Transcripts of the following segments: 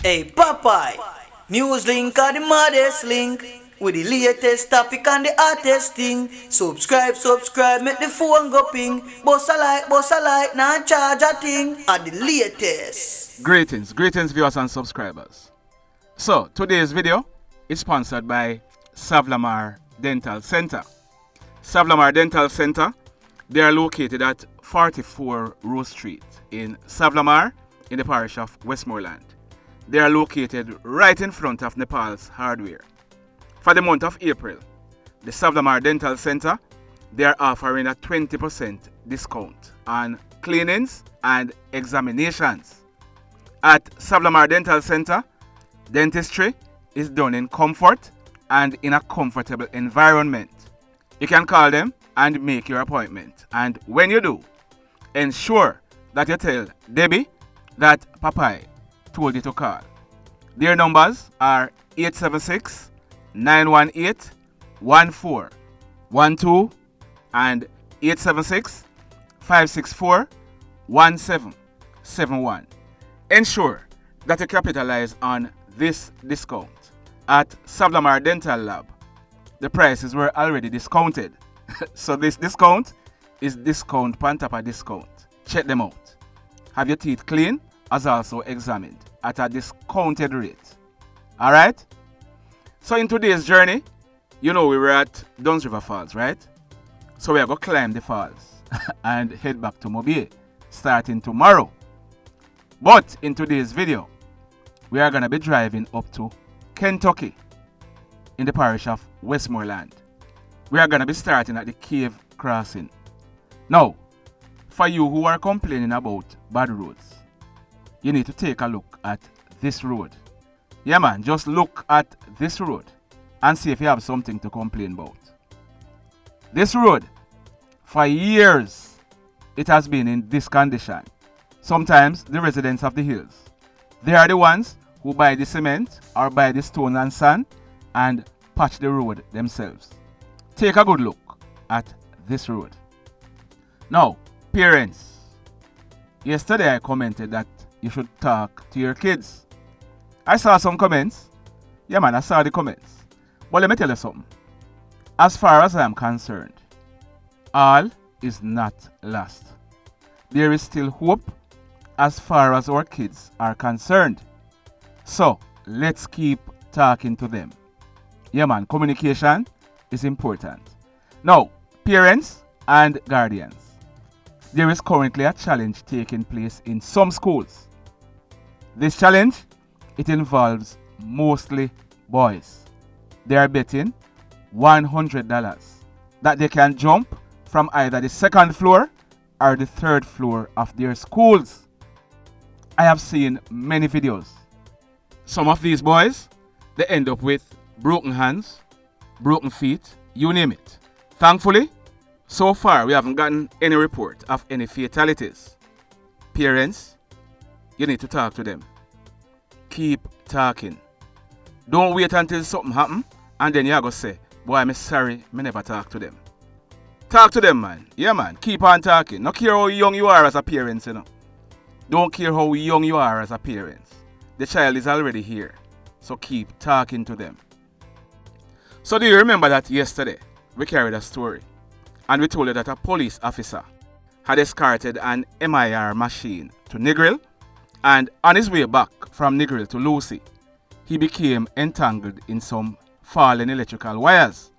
Hey Popeye NewzLynx are the maddest link with the latest topic and the hottest thing. Subscribe, make the phone go ping. Boss a like, nah charge a thing. Are the latest. Greetings viewers and subscribers. So today's video is sponsored by Savlamar Dental Center. Savlamar Dental Center, they are located at 44 Rose Street in Savlamar in the parish of Westmoreland. They are located right in front of Nepal's Hardware. For the month of April, the Savlamar Dental Center, they are offering a 20% discount on cleanings and examinations. At Savlamar Dental Center, dentistry is done in comfort and in a comfortable environment. You can call them and make your appointment. And when you do, ensure that you tell Debbie that Popeye told you to call. Their numbers are 876-918-1412 and 876-564-1771. Ensure that you capitalize on this discount. At Savlamar Dental Lab, the prices were already discounted. So this discount is discount on top of discount. Check them out. Have your teeth clean as also examined at a discounted rate. Alright? So in today's journey, we were at Duns River Falls, right? So we are going to climb the falls and head back to Mobile starting tomorrow. But in today's video, we are going to be driving up to Kentucky in the parish of Westmoreland. We are going to be starting at the Cave Crossing. Now, for you who are complaining about bad roads, you need to take a look at this road. Yeah man, just look at this road and see if you have something to complain about. This road, for years, it has been in this condition. Sometimes the residents of the hills, they are the ones who buy the cement or buy the stone and sand and patch the road themselves. Take a good look at this road. Now, parents, yesterday I commented that you should talk to your kids. I saw some comments. Yeah man, I saw the comments. But let me tell you something. As far as I am concerned, all is not lost. There is still hope as far as our kids are concerned. So, let's keep talking to them. Yeah man, communication is important. Now, parents and guardians, there is currently a challenge taking place in some schools. This challenge, it involves mostly boys. They are betting $100 that they can jump from either the second floor or the third floor of their schools. I have seen many videos. Some of these boys, they end up with broken hands, broken feet, you name it. Thankfully, so far we haven't gotten any report of any fatalities. Parents, you need to talk to them. Keep talking. Don't wait until something happens and then you're going to say, boy, I'm sorry, I never talk to them. Talk to them, man. Yeah, man. Keep on talking. Don't care how young you are as a parent, Don't care how young you are as a parent. The child is already here. So keep talking to them. So do you remember that yesterday we carried a story and we told you that a police officer had escorted an MIR machine to Negril, and on his way back from Negril to Lucy, he became entangled in some fallen electrical wires.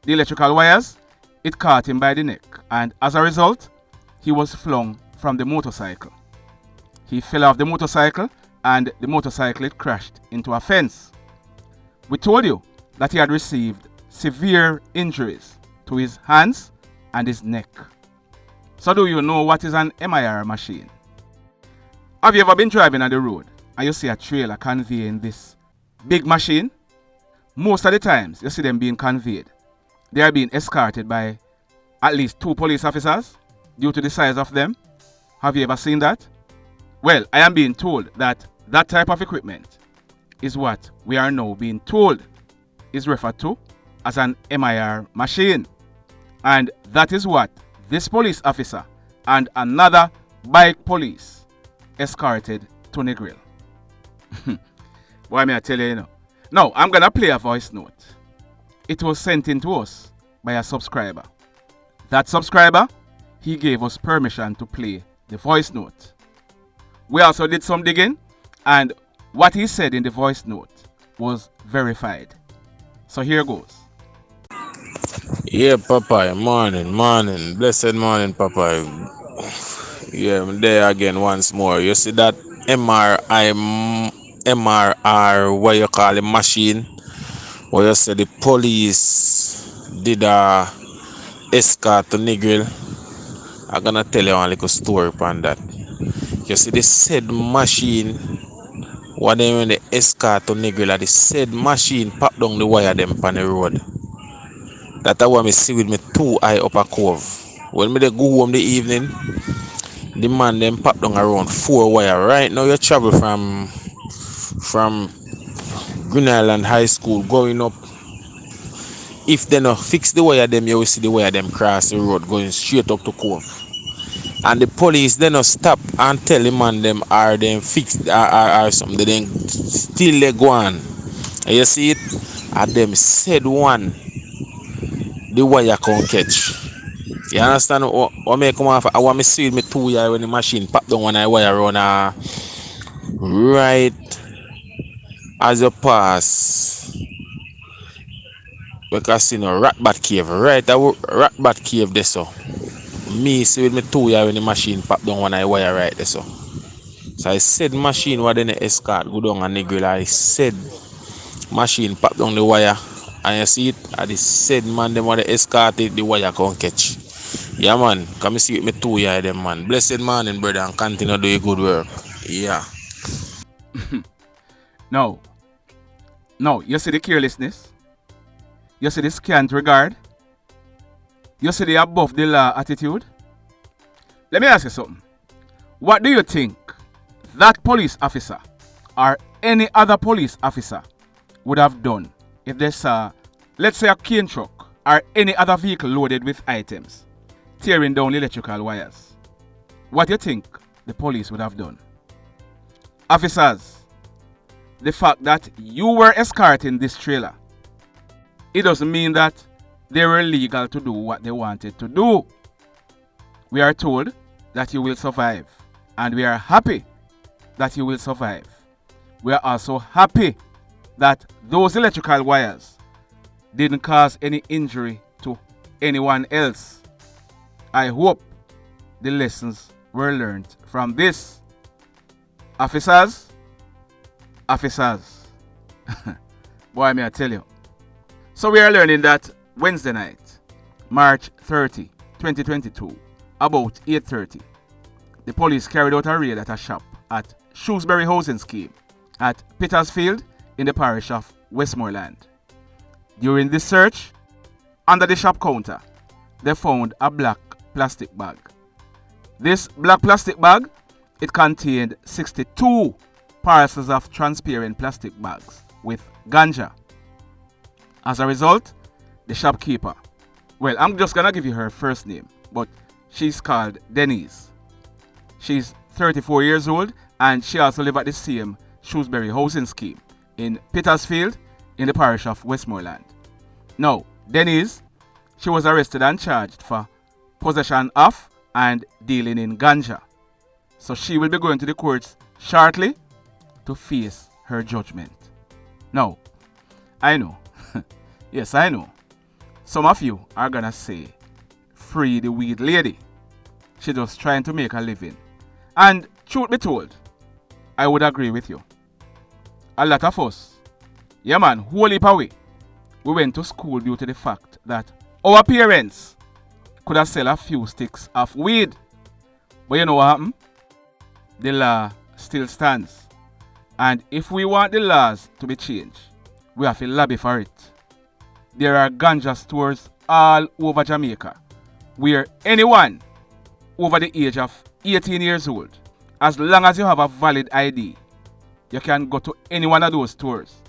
The electrical wires, it caught him by the neck, and as a result, he was flung from the motorcycle. He fell off the motorcycle and the motorcycle crashed into a fence. We told you that he had received severe injuries to his hands and his neck. So do you know what is an MIR machine? Have you ever been driving on the road and you see a trailer conveying this big machine? Most of the times you see them being conveyed, they are being escorted by at least 2 police officers due to the size of them. Have you ever seen that? Well, I am being told that that type of equipment is what we are now being told is referred to as an MIR machine. And that is what this police officer and another bike police escorted to Negril. Why may I tell you, you know? Now, I'm going to play a voice note. It was sent in to us by a subscriber. That subscriber, he gave us permission to play the voice note. We also did some digging, and what he said in the voice note was verified. So here goes. Yeah, Popeye, morning. Blessed morning, Popeye. Yeah, I'm there again once more. You see that MRR, what you call it, machine, where you say the police did a escort to Negril. I'm gonna tell you a little story upon that. You see the said machine, what they when the escort to Negril, the said machine pop down the wire them on the road. That's what I see with me 2 eye up a cove. When me they go home the evening, the man them pop down around 4 wire. Right now you travel from Green Island High School going up. If they not fix the wire them, you will see the wire them cross the road going straight up to cove. And the police they not stop and tell the man them are them fixed or something. They then still they go on. And you see it? And them said one the wire can't catch. You understand what me come off? I want me see with me 2 year when the machine pop down when I wire run right as you pass. Because you know Ratbat Cave, right? Ratbat Cave there so. Me see with me 2 year when the machine pop down when I wire right there so. So I said machine what then the escort go down and nigga I said machine pop down the wire and you see it I said man them want the escort the wire can't catch. Yeah man, come see with me 2 year them man. Blessed morning brother and continue do your good work. Yeah. No, you see the carelessness? You see the scant regard? You see the above the law attitude? Let me ask you something. What do you think that police officer or any other police officer would have done if they saw, let's say, a cane truck or any other vehicle loaded with items tearing down electrical wires? What do you think the police would have done? Officers, the fact that you were escorting this trailer, it doesn't mean that they were legal to do what they wanted to do. We are told that you will survive, and we are happy that you will survive. We are also happy that those electrical wires didn't cause any injury to anyone else. I hope the lessons were learned from this. Officers, boy, may I tell you. So we are learning that Wednesday night, March 30, 2022, about 8:30, the police carried out a raid at a shop at Shrewsbury Housing Scheme at Petersfield in the parish of Westmoreland. During this search, under the shop counter, they found a black plastic bag. This black plastic bag, it contained 62 parcels of transparent plastic bags with ganja. As a result, the shopkeeper, well, I'm just gonna give you her first name, but she's called Denise. She's 34 years old and she also lives at the same Shrewsbury Housing Scheme in Petersfield in the parish of Westmoreland. Now, Denise, she was arrested and charged for possession of and dealing in ganja. So she will be going to the courts shortly to face her judgment. Now, I know, yes I know, some of you are gonna say, free the weed lady. She just trying to make a living. And truth be told, I would agree with you. A lot of us, yeah man, whole heap away, we went to school due to the fact that our parents could have sell a few sticks of weed. But you know what happened? The law still stands. And if we want the laws to be changed, we have to lobby for it. There are ganja stores all over Jamaica where anyone over the age of 18 years old, as long as you have a valid ID, you can go to any one of those stores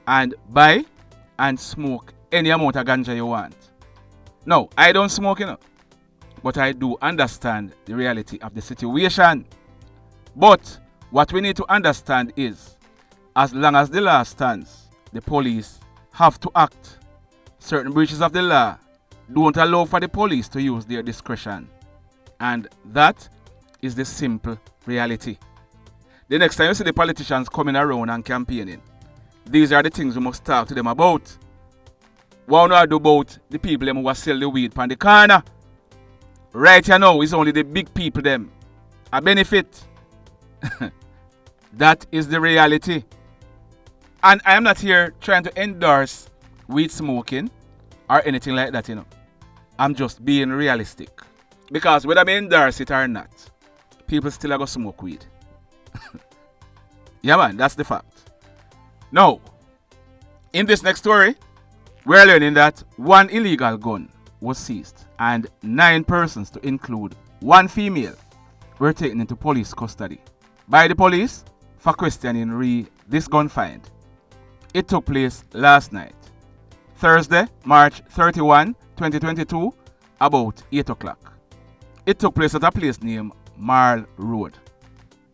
and buy and smoke any amount of ganja you want. No, I don't smoke, but I do understand the reality of the situation. But what we need to understand is as long as the law stands, the police have to act. Certain breaches of the law don't allow for the police to use their discretion. And that is the simple reality. The next time you see the politicians coming around and campaigning, these are the things we must talk to them about. What we do about the people them who sell the weed on the corner? Right here now, it's only the big people them a benefit. That is the reality. And I am not here trying to endorse weed smoking or anything like that, I'm just being realistic. Because whether I endorse it or not, people still are going to smoke weed. Yeah, man, that's the fact. Now, in this next story, we're learning that one illegal gun was seized and 9 persons, to include 1 female, were taken into police custody by the police for questioning this gun find. It took place last night, Thursday, March 31, 2022, about 8 o'clock. It took place at a place named Marl Road.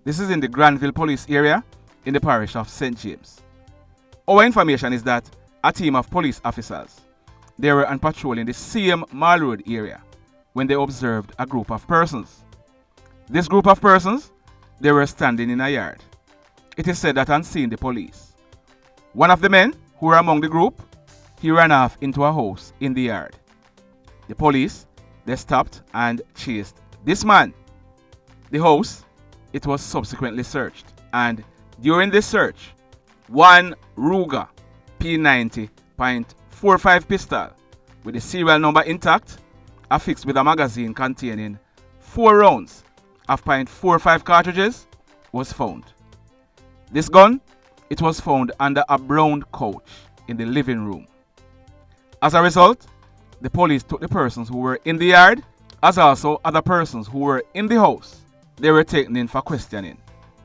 This is in the Grange Hill police area in the parish of St. James. Our information is that a team of police officers, they were on patrol in the same Marl Road area when they observed a group of persons. This group of persons, they were standing in a yard. It is said that on seeing the police, one of the men who were among the group, he ran off into a house in the yard. The police, they stopped and chased this man. The house, it was subsequently searched, and during this search, 1 Ruger P90.45 pistol with the serial number intact, affixed with a magazine containing 4 rounds of .45 cartridges, was found. This gun, it was found under a brown couch in the living room. As a result, the police took the persons who were in the yard, as also other persons who were in the house. They were taken in for questioning.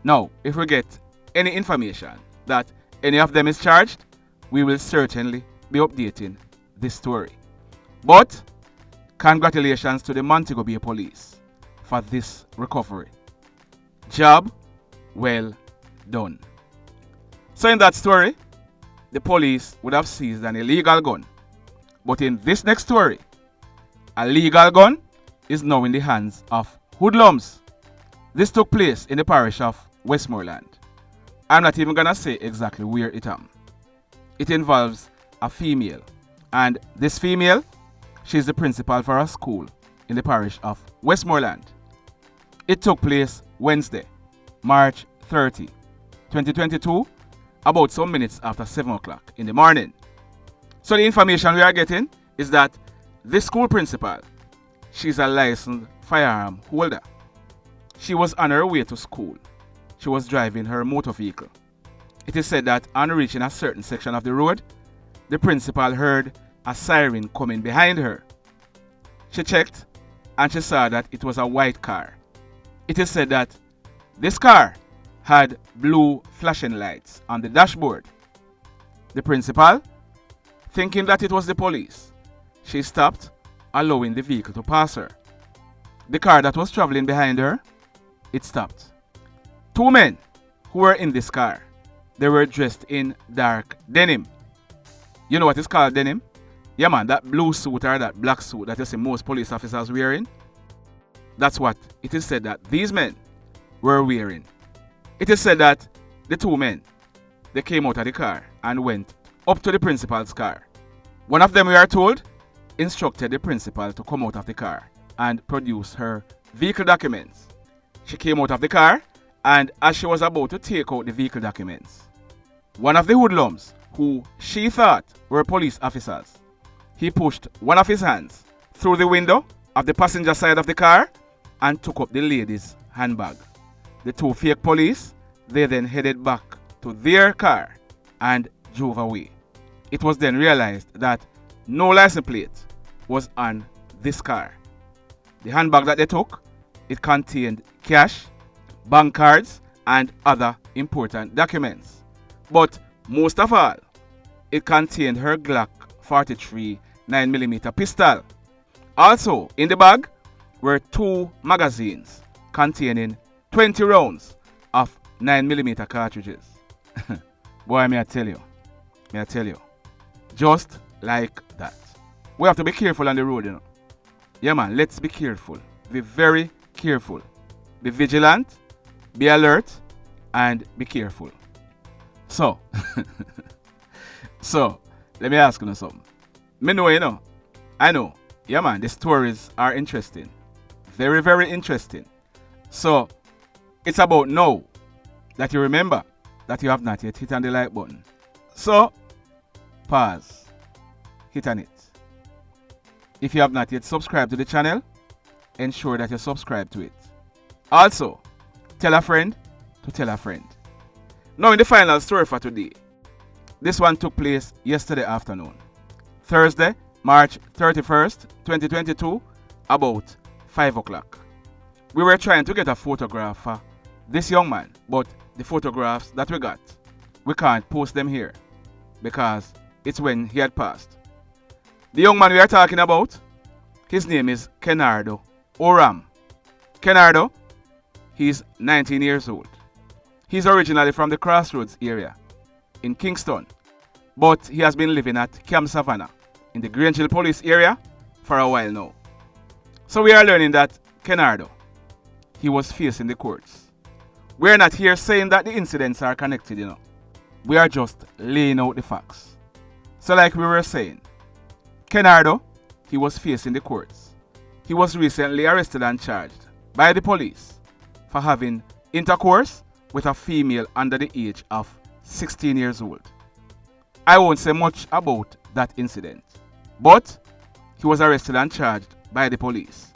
Now, if we get any information that any of them is charged, we will certainly be updating this story. But congratulations to the Montego Bay Police for this recovery. Job well done. So in that story, the police would have seized an illegal gun. But in this next story, a legal gun is now in the hands of hoodlums. This took place in the parish of Westmoreland. I'm not even gonna say exactly where it happened. It involves a female, and this female, she's the principal for a school in the parish of Westmoreland. It took place Wednesday, March 30, 2022, about some minutes after 7 o'clock in the morning. So the information we are getting is that this school principal, she's a licensed firearm holder. She was on her way to school. She was driving her motor vehicle. It is said that on reaching a certain section of the road, the principal heard a siren coming behind her. She checked and she saw that it was a white car. It is said that this car had blue flashing lights on the dashboard. The principal, thinking that it was the police, she stopped, allowing the vehicle to pass her. The car that was traveling behind her, it stopped. 2 men who were in this car, they were dressed in dark denim. You know what is called denim? Yeah man, that blue suit or that black suit that you see most police officers wearing. That's what it is said that these men were wearing. It is said that the 2 men, they came out of the car and went up to the principal's car. One of them, we are told, instructed the principal to come out of the car and produce her vehicle documents. She came out of the car, and as she was about to take out the vehicle documents, one of the hoodlums, who she thought were police officers, he pushed one of his hands through the window of the passenger side of the car and took up the lady's handbag. The 2 fake police, they then headed back to their car and drove away. It was then realized that no license plate was on this car. The handbag that they took, it contained cash, bank cards, and other important documents. But most of all, it contained her Glock 43 9mm pistol. Also in the bag were 2 magazines containing 20 rounds of 9mm cartridges. Boy, may I tell you. Just like that. We have to be careful on the road, you know. Yeah, man, let's be careful. Be very careful. Be vigilant, be alert, and be careful. So, let me ask you something. Me know, you know. I know. Yeah, man, the stories are interesting. Very, very interesting. So, it's about now that you remember that you have not yet hit on the like button. So, pause. Hit on it. If you have not yet subscribed to the channel, ensure that you subscribe to it. Also, tell a friend to tell a friend. Now, in the final story for today, this one took place yesterday afternoon, Thursday, March 31st, 2022, about 5 o'clock. We were trying to get a photograph for this young man, but the photographs that we got, we can't post them here because it's when he had passed. The young man we are talking about, his name is Kenardo Oram. Kenardo, he's 19 years old. He's originally from the Crossroads area in Kingston, but he has been living at Camp Savannah in the Grange Hill police area for a while now. So we are learning that Kenardo, he was facing the courts. We are not here saying that the incidents are connected, you know. We are just laying out the facts. So like we were saying, Kenardo, he was facing the courts. He was recently arrested and charged by the police for having intercourse with a female under the age of 16 years old. I won't say much about that incident, but he was arrested and charged by the police.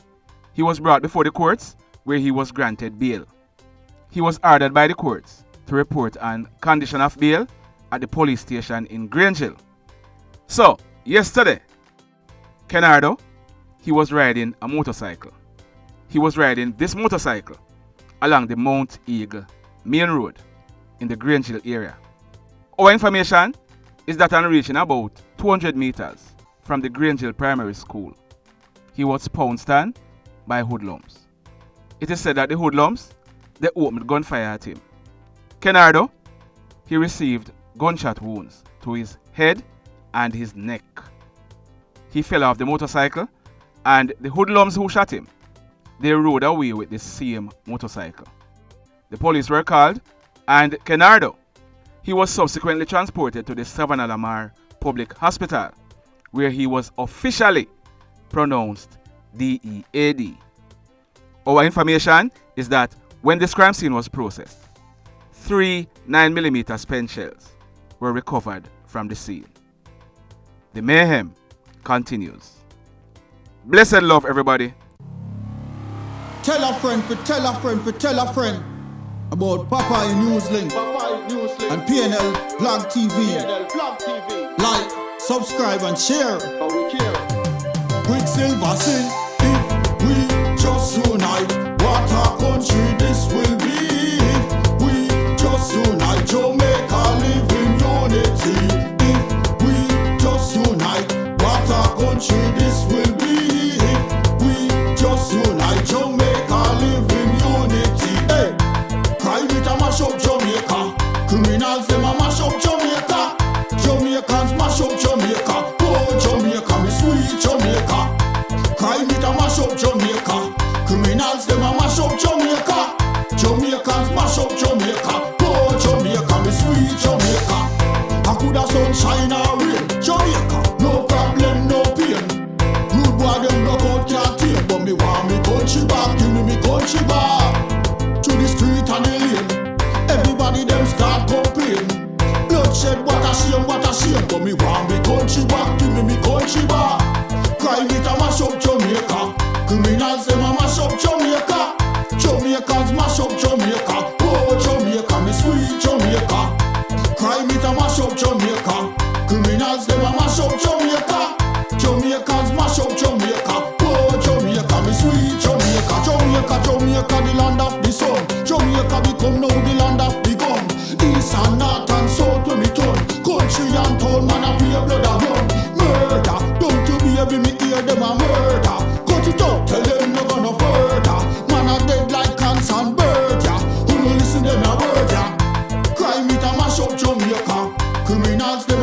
He was brought before the courts where he was granted bail. He was ordered by the courts to report on condition of bail at the police station in Grange Hill. So, yesterday, Kenardo, he was riding a motorcycle. He was riding this motorcycle along the Mount Eagle main road in the Grange Hill area. Our information is that on reaching about 200 meters from the Grange Hill Primary School, he was pounced on by hoodlums. It is said that the hoodlums, they opened gunfire at him. Kenardo, he received gunshot wounds to his head and his neck. He fell off the motorcycle, and the hoodlums who shot him, they rode away with the same motorcycle. The police were called, and Kenardo, he was subsequently transported to the Savannah Lamar Public Hospital, where he was officially pronounced DEAD. Our information is that when this crime scene was processed, 3 9mm spent shells were recovered from the scene. The mayhem continues. Blessed love, everybody. Tell a friend for tell a friend for tell a friend about Popeye NewzLynx and PNL Blog TV. Like, subscribe and share. Quicksilver sing, if we just unite, what a country this will be. If we just unite, Jamaica live in unity. If we just unite, what a country this will be. If we just unite, Jamaica live in unity. Hey, crime it a mash up Jamaica. Criminals them a mash up Jamaica. Jamaicans mash up Jamaica. Oh Jamaica, me sweet Jamaica. Crime it a mash up Jamaica. Criminals them a mash up Jamaica. Jamaicans mash up Jamaica. Oh Jamaica, me sweet Jamaica. I coulda sunshine or rain. Jamaica, no problem, no pain. Good boy them knock out can't take, but me want me country back. Give me country back. To the street and the lane, everybody them start complain. Bloodshed, what a shame, but me want me country back. Give me country back. Crime it a mash up Jamaica. Criminals them a mash up Jamaica. Jamaicans mash up Jamaica. Oh Jamaica, me sweet Jamaica. Crime it a mash up Jamaica. Criminals them a mash up Jamaica. Jamaicans mash up Jamaica. Oh Jamaica, me sweet Jamaica. Jamaica, Jamaica, the land of the sun. Jamaica become now the land of the gun. East and north and south when me turn. Country and town, man a pay blood a run. Murder, don't you baby me hear them a murder. Cut it out, tell them no gonna further. Man a dead like cancer and bird, yeah. Who no listen them a word, yeah. Crime it a mash up Jamaica. dance, them